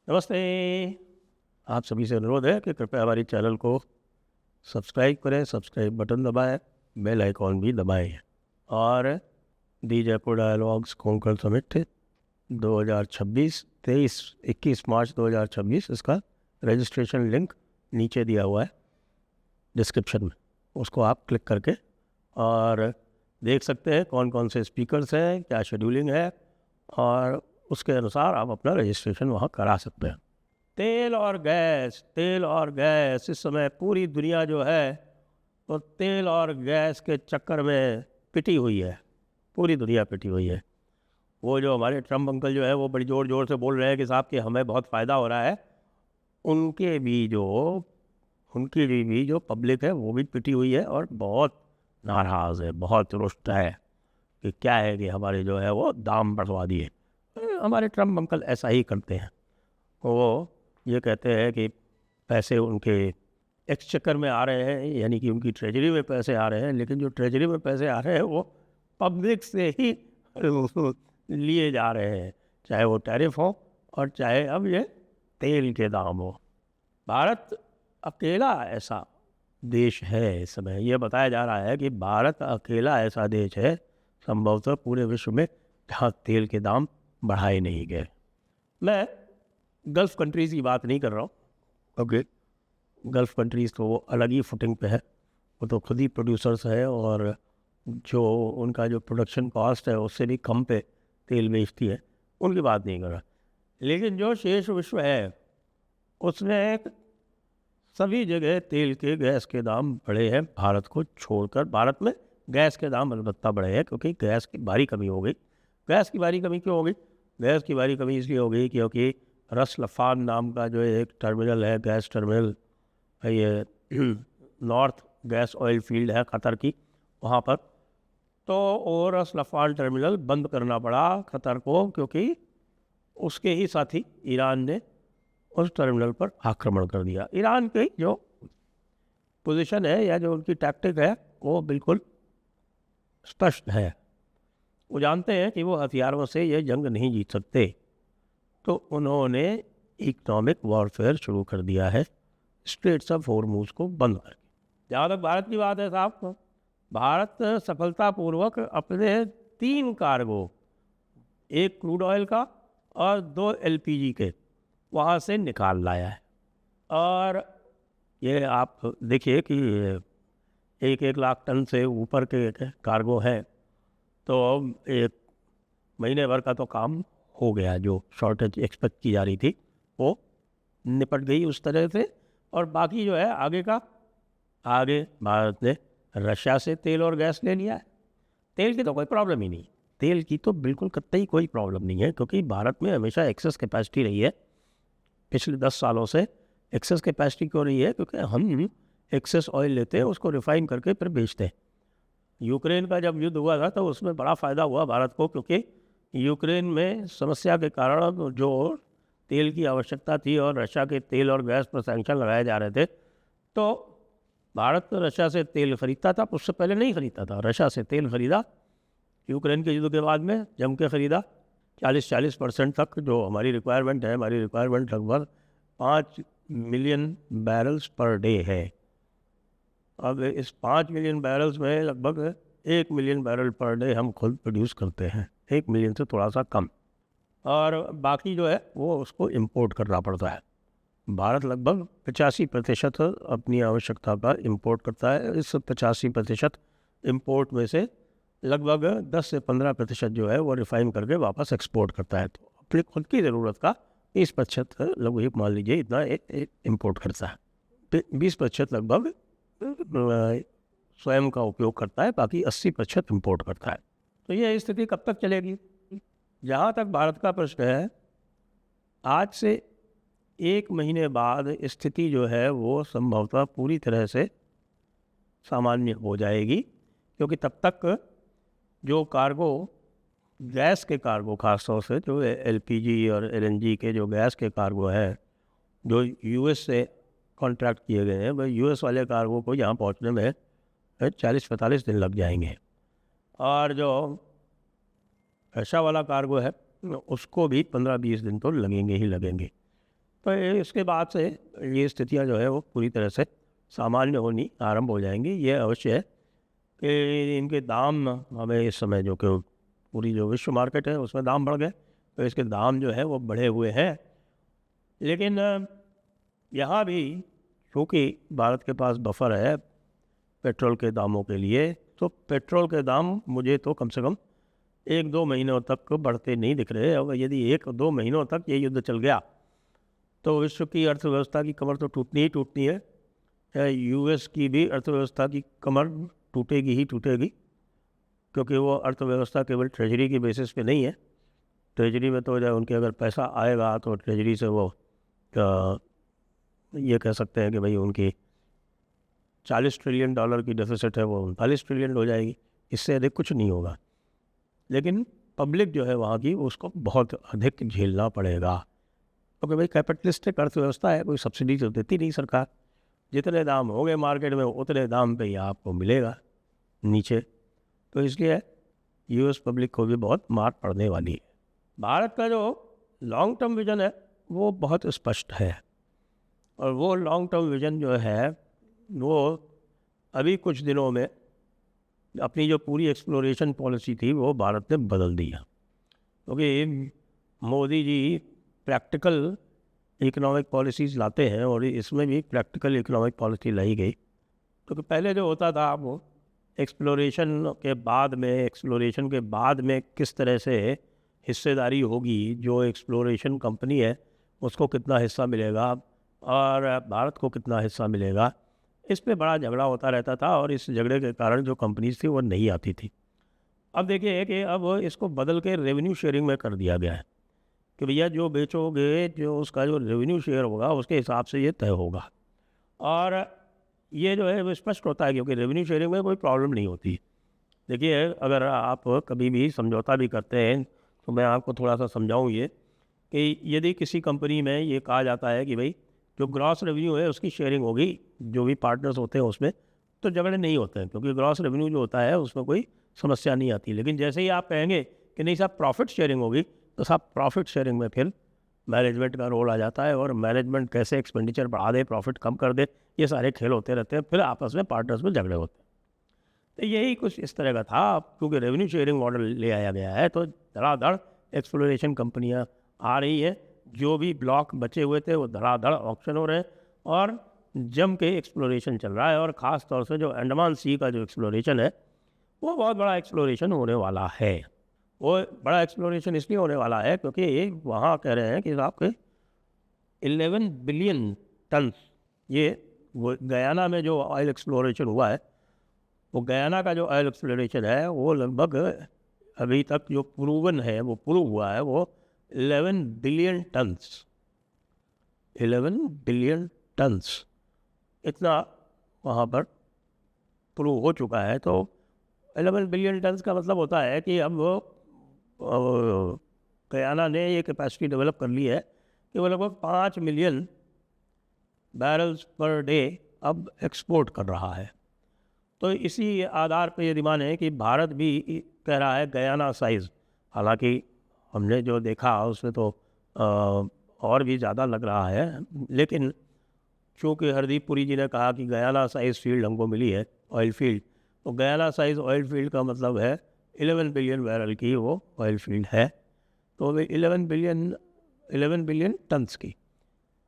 नमस्ते। आप सभी से अनुरोध है कि कृपया हमारे चैनल को सब्सक्राइब करें, सब्सक्राइब बटन दबाएं, बेल आइकॉन भी दबाएं और दी जयपुर डायलॉग्स कोंकण समिट 2026 21 मार्च 2026 इसका रजिस्ट्रेशन लिंक नीचे दिया हुआ है डिस्क्रिप्शन में, उसको आप क्लिक करके और देख सकते हैं कौन कौन से स्पीकर्स हैं, क्या शेड्यूलिंग है और उसके अनुसार आप अपना रजिस्ट्रेशन वहाँ करा सकते हैं। तेल और गैस इस समय पूरी दुनिया जो है तो तेल और गैस के चक्कर में पिटी हुई है, पूरी दुनिया पिटी हुई है। वो जो हमारे ट्रम्प अंकल जो है वो बड़ी ज़ोर ज़ोर से बोल रहे हैं कि साहब कि हमें बहुत फ़ायदा हो रहा है, उनकी भी जो पब्लिक है वो भी पिटी हुई है और बहुत नाराज़ है, बहुत रुष्ट है कि क्या है कि हमारे जो है वो दाम बढ़वा दिए। हमारे ट्रम्प अंकल ऐसा ही करते हैं, वो ये कहते हैं कि पैसे उनके एक्सचेकर में आ रहे हैं, यानी कि उनकी ट्रेजरी में पैसे आ रहे हैं, लेकिन जो ट्रेजरी में पैसे आ रहे हैं वो पब्लिक से ही लिए जा रहे हैं, चाहे वो टैरिफ हो और चाहे अब ये तेल के दाम हो। भारत अकेला ऐसा देश है, इस समय ये बताया जा रहा है कि भारत अकेला ऐसा देश है संभवतः पूरे विश्व में जहाँ तेल के दाम बढ़ाए नहीं गए। मैं गल्फ़ कंट्रीज़ की बात नहीं कर रहा हूँ, ओके। गल्फ़ कंट्रीज़ तो वो अलग ही फुटिंग पे है, वो तो खुद ही प्रोड्यूसर्स है और जो उनका जो प्रोडक्शन कॉस्ट है उससे भी कम पे तेल बेचती है, उनकी बात नहीं कर रहा। लेकिन जो शेष विश्व है उसमें सभी जगह तेल के गैस के दाम बढ़े हैं, भारत को छोड़कर। भारत में गैस के दाम अलबत्ता बढ़े हैं क्योंकि गैस की भारी कमी हो गई। गैस की भारी कमी क्यों हो गई? गैस की भारी कमी इसलिए हो गई क्योंकि रस लफान नाम का जो एक टर्मिनल है, गैस टर्मिनल, ये नॉर्थ गैस ऑयल फील्ड है कतर की, वहाँ पर तो वो रस लफान टर्मिनल बंद करना पड़ा कतर को, क्योंकि उसके ही साथी ईरान ने उस टर्मिनल पर आक्रमण कर दिया। ईरान की जो पोजीशन है या जो उनकी टैक्टिक है वो बिल्कुल स्पष्ट है। वो जानते हैं कि वो हथियारों से ये जंग नहीं जीत सकते, तो उन्होंने इकोनॉमिक वॉरफेयर शुरू कर दिया है, स्ट्रेट्स ऑफ हॉर्मुज़ को बंद करके। जहाँ तक भारत की बात है साहब, तो भारत सफलतापूर्वक अपने 3 कार्गो, एक क्रूड ऑयल का और 2 एलपीजी के, वहाँ से निकाल लाया है। और ये आप देखिए कि 1-1 लाख टन से ऊपर के कार्गो हैं, तो एक महीने भर का तो काम हो गया। जो शॉर्टेज एक्सपेक्ट की जा रही थी वो निपट गई उस तरह से। और बाकी जो है आगे भारत ने रशिया से तेल और गैस ले लिया है। तेल की तो कोई प्रॉब्लम ही नहीं, तेल की तो बिल्कुल कतई कोई प्रॉब्लम नहीं है, क्योंकि भारत में हमेशा एक्सेस कैपेसिटी रही है। पिछले 10 सालों से एक्सेस कैपेसिटी क्यों रही है? क्योंकि हम एक्सेस ऑयल लेते हैं, उसको रिफाइन करके फिर बेचते हैं। यूक्रेन का जब युद्ध हुआ था तो उसमें बड़ा फ़ायदा हुआ भारत को, क्योंकि यूक्रेन में समस्या के कारण जो तेल की आवश्यकता थी और रशिया के तेल और गैस पर सैंक्शन लगाए जा रहे थे, तो भारत रशिया से तेल खरीदता था। उससे पहले नहीं खरीदता था, रशिया से तेल खरीदा यूक्रेन के युद्ध के बाद में, जम के खरीदा। 40% तक जो हमारी रिक्वायरमेंट है, हमारी रिक्वायरमेंट लगभग 5 मिलियन बैरल्स पर डे है। अब इस 5 मिलियन बैरल्स में लगभग 1 मिलियन बैरल पर डे हम खुद प्रोड्यूस करते हैं, 1 मिलियन से थोड़ा सा कम, और बाकी जो है वो उसको इंपोर्ट करना पड़ता है। भारत लगभग 85% अपनी आवश्यकता का इंपोर्ट करता है। इस 85% इंपोर्ट में से लगभग 10 से 15% जो है वो रिफाइन करके वापस एक्सपोर्ट करता है। तो अपनी खुद की ज़रूरत का 30% लगभग मान लीजिए इतना इंपोर्ट करता है, तो 20% लगभग स्वयं का उपयोग करता है, बाकी 80% इंपोर्ट करता है। तो ये स्थिति कब तक चलेगी? जहाँ तक भारत का प्रश्न है, आज से 1 महीने बाद स्थिति जो है वो संभवतः पूरी तरह से सामान्य हो जाएगी, क्योंकि तब तक जो कार्गो, गैस के कार्गो, खासतौर से जो एलपीजी और एलएनजी के जो गैस के कार्गो हैं, जो यूएस से कॉन्ट्रैक्ट किए गए हैं, वह यूएस वाले कार्गो को यहाँ पहुँचने में 40-45 दिन लग जाएंगे, और जो रशिया वाला कार्गो है उसको भी 15-20 दिन तो लगेंगे ही लगेंगे। तो इसके बाद से ये स्थितियाँ जो है वो पूरी तरह से सामान्य होनी आरंभ हो जाएंगी। ये अवश्य है कि इनके दाम हमें इस समय जो कि पूरी जो विश्व मार्केट है उसमें दाम बढ़ गए, तो इसके दाम जो है वो बढ़े हुए हैं। लेकिन यहाँ भी क्योंकि भारत के पास बफर है पेट्रोल के दामों के लिए, तो पेट्रोल के दाम मुझे तो कम से कम 1-2 महीनों तक बढ़ते नहीं दिख रहे। और यदि 1-2 महीनों तक ये युद्ध चल गया तो विश्व की अर्थव्यवस्था की कमर तो टूटनी ही टूटनी है। यूएस की भी अर्थव्यवस्था की कमर टूटेगी ही टूटेगी, क्योंकि वो अर्थव्यवस्था केवल ट्रेजरी की बेसिस पे नहीं है। ट्रेजरी में तो जब उनके अगर पैसा आएगा तो ट्रेजरी से वो ये कह सकते हैं कि भाई उनकी $40 ट्रिलियन की डेफिसिट है वो 39 ट्रिलियन हो जाएगी, इससे अधिक कुछ नहीं होगा। लेकिन पब्लिक जो है वहाँ की उसको बहुत अधिक झेलना पड़ेगा, क्योंकि भाई कैपिटलिस्टिक अर्थव्यवस्था है, कोई सब्सिडी तो देती नहीं सरकार। जितने दाम होंगे मार्केट में उतने दाम पे ही आपको मिलेगा नीचे, तो इसलिए यूएस पब्लिक को भी बहुत मार पड़ने वाली है। भारत का जो लॉन्ग टर्म विजन है वो बहुत स्पष्ट है, और वो लॉन्ग टर्म विजन जो है वो अभी कुछ दिनों में अपनी जो पूरी एक्सप्लोरेशन पॉलिसी थी वो भारत ने बदल दिया, क्योंकि Modi ji practical economic policies लाते हैं और इसमें भी प्रैक्टिकल इकोनॉमिक पॉलिसी लाई गई। क्योंकि पहले जो होता था वो एक्सप्लोरेशन के बाद में किस तरह से हिस्सेदारी होगी, जो एक्सप्लोरेशन कंपनी है उसको कितना हिस्सा मिलेगा और भारत को कितना हिस्सा मिलेगा, इस पे बड़ा झगड़ा होता रहता था, और इस झगड़े के कारण जो कंपनीज थी वो नहीं आती थी। अब देखिए कि अब इसको बदल के रेवेन्यू शेयरिंग में कर दिया गया है कि भैया जो बेचोगे, जो उसका जो रेवेन्यू शेयर होगा उसके हिसाब से ये तय होगा। और ये जो है वो स्पष्ट होता है, क्योंकि रेवेन्यू शेयरिंग में कोई प्रॉब्लम नहीं होती। देखिए अगर आप कभी भी समझौता भी करते हैं तो मैं आपको थोड़ा सा समझाऊँ ये कि यदि किसी कंपनी में ये कहा जाता है कि भाई जो ग्रॉस रेवेन्यू है उसकी शेयरिंग होगी, जो भी पार्टनर्स होते हैं उसमें, तो झगड़े नहीं होते हैं, क्योंकि ग्रॉस रेवेन्यू जो होता है उसमें कोई समस्या नहीं आती। लेकिन जैसे ही आप कहेंगे कि नहीं साहब प्रॉफिट शेयरिंग होगी, तो साहब प्रॉफिट शेयरिंग में फिर मैनेजमेंट का रोल आ जाता है, और मैनेजमेंट कैसे एक्सपेंडिचर बढ़ा दे, प्रॉफिट कम कर दे, ये सारे खेल होते रहते हैं, फिर आपस में पार्टनर्स में झगड़े होते हैं। तो यही कुछ इस तरह का था। क्योंकि रेवेन्यू शेयरिंग मॉडल ले आया गया है तो धड़ाधड़ एक्सप्लोरेशन कंपनियां आ रही हैं, जो भी ब्लॉक बचे हुए थे वो धड़ाधड़ ऑक्शन हो रहे हैं, और जम के एक्सप्लोरेशन चल रहा है। और ख़ास तौर से जो अंडमान सी का जो एक्सप्लोरेशन है वो बहुत बड़ा एक्सप्लोरेशन होने वाला है। वो बड़ा एक्सप्लोरेशन इसलिए होने वाला है क्योंकि वहाँ कह रहे हैं कि आपके 11 बिलियन टन, ये वो गयाना में जो ऑयल एक्सप्लोरेशन हुआ है, वो गयाना का जो ऑयल एक्सप्लोरेशन है वो लगभग अभी तक जो प्रूवन है, वो प्रूव हुआ है, वो 11 बिलियन टन्स 11 बिलियन टन्स इतना वहाँ पर प्रूव हो चुका है। तो 11 बिलियन टन्स का मतलब होता है कि अब गयाना ने ये कैपेसिटी डेवलप कर ली है कि वो लगभग 5 मिलियन बैरल्स पर डे अब एक्सपोर्ट कर रहा है। तो इसी आधार पर यदि माने कि भारत भी कह रहा है गयाना साइज़, हालांकि हमने जो देखा उसमें तो और भी ज़्यादा लग रहा है, लेकिन चूँकि हरदीप पुरी जी ने कहा कि गयाना साइज़ फील्ड हमको मिली है, ऑयल फील्ड, तो गयाना साइज़ ऑयल फील्ड का मतलब है 11 बिलियन बैरल की वो ऑयल फील्ड है। तो 11 बिलियन टन्स की,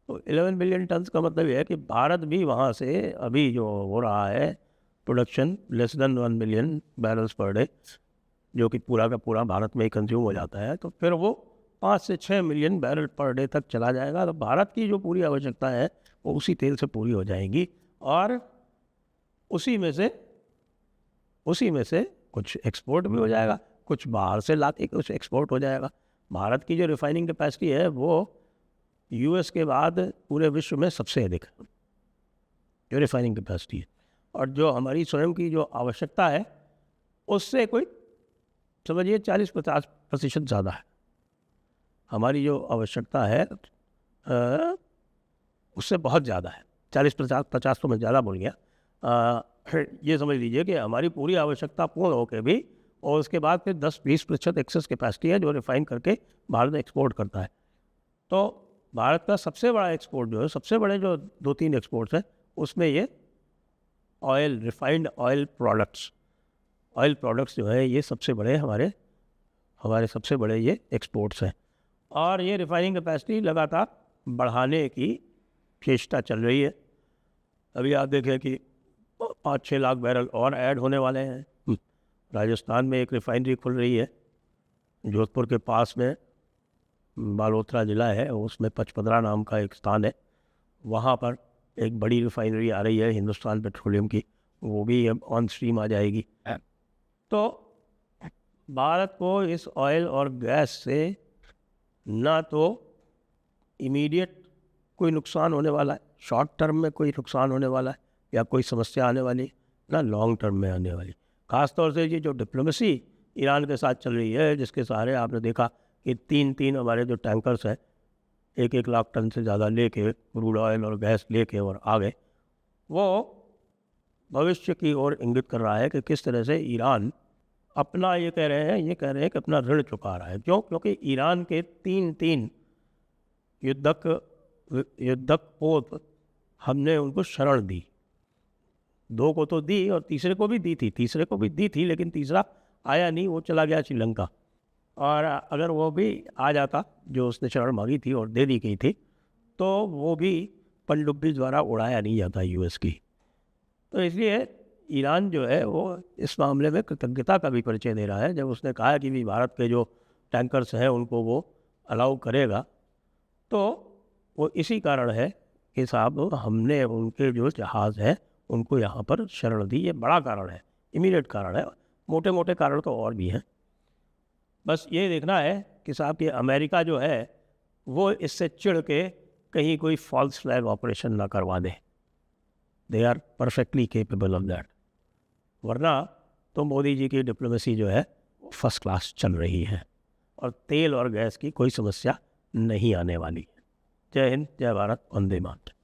तो 11 बिलियन टन्स का मतलब ये है कि भारत भी वहाँ से अभी जो हो रहा है production less than 1 million barrels per day, जो कि पूरा का पूरा भारत में ही कंज्यूम हो जाता है, तो फिर वो 5 से 6 मिलियन बैरल पर डे तक चला जाएगा। तो भारत की जो पूरी आवश्यकता है वो उसी तेल से पूरी हो जाएगी, और उसी में से कुछ एक्सपोर्ट भी हो जाएगा, कुछ बाहर से लाके कुछ एक्सपोर्ट हो जाएगा। भारत की जो रिफाइनिंग कैपेसिटी है वो यूएस के बाद पूरे विश्व में सबसे अधिक है, जो रिफाइनिंग कैपेसिटी है, और जो हमारी स्वयं की जो आवश्यकता है उससे कोई समझिए 40-50% ज़्यादा है। हमारी जो आवश्यकता है उससे बहुत ज़्यादा है। 40-50 तो मैं ज़्यादा बोल गया। ये समझ लीजिए कि हमारी पूरी आवश्यकता पूर्ण होकर भी, और उसके बाद फिर 10-20% एक्सेस कैपेसिटी है जो रिफाइन करके भारत एक्सपोर्ट करता है। तो भारत का सबसे बड़ा एक्सपोर्ट जो है, सबसे बड़े जो 2-3 एक्सपोर्ट्स हैं, उसमें ये ऑयल, रिफाइंड ऑयल प्रोडक्ट्स जो है ये सबसे बड़े हमारे सबसे बड़े ये एक्सपोर्ट्स हैं। और ये रिफाइनिंग कैपेसिटी लगातार बढ़ाने की चेष्टा चल रही है। अभी आप देखें कि 5-6 लाख बैरल और ऐड होने वाले हैं। राजस्थान में एक रिफाइनरी खुल रही है, जोधपुर के पास में बालोतरा ज़िला है, उसमें पचपदरा नाम का एक स्थान है, वहाँ पर एक बड़ी रिफाइनरी आ रही है हिंदुस्तान पेट्रोलियम की, वो भी अब ऑन स्ट्रीम आ जाएगी। तो भारत को इस ऑयल और गैस से ना तो इमीडिएट कोई नुकसान होने वाला है, शॉर्ट टर्म में कोई नुकसान होने वाला है या कोई समस्या आने वाली, ना लॉन्ग टर्म में आने वाली। ख़ास तौर से ये जो डिप्लोमेसी ईरान के साथ चल रही है, जिसके सहारे आपने देखा कि 3 हमारे जो टैंकर्स हैं 1-1 लाख टन से ज़्यादा लेके क्रूड ऑयल और गैस लेके और आ गए, वो भविष्य की ओर इंगित कर रहा है कि किस तरह से ईरान अपना ये कह रहे हैं कि अपना ऋण चुका रहा है। क्यों? क्योंकि ईरान के 3 युद्धक पोत हमने उनको शरण दी, 2 को तो दी और तीसरे को भी दी थी, लेकिन तीसरा आया नहीं, वो चला गया श्रीलंका। और अगर वो भी आ जाता, जो उसने शरण मांगी थी और दे दी गई थी, तो वो भी पनडुब्बी द्वारा उड़ाया नहीं जाता यूएस की। तो इसलिए ईरान जो है वो इस मामले में कृतज्ञता का भी परिचय दे रहा है। जब उसने कहा कि भी भारत के जो टैंकर्स हैं उनको वो अलाउ करेगा, तो वो इसी कारण है कि साहब हमने उनके जो जहाज़ हैं उनको यहाँ पर शरण दी। ये बड़ा कारण है, इमीडिएट कारण है, मोटे मोटे कारण तो और भी हैं। बस ये देखना है कि साहब कि अमेरिका जो है वो इससे चिढ़ के कहीं कोई फॉल्स फ्लैग ऑपरेशन ना करवा दे। They are perfectly capable of that. वरना तो मोदी जी की डिप्लोमेसी जो है वो फर्स्ट क्लास चल रही है और तेल और गैस की कोई समस्या नहीं आने वाली है। जय हिंद, जय भारत, वंदे मातरम।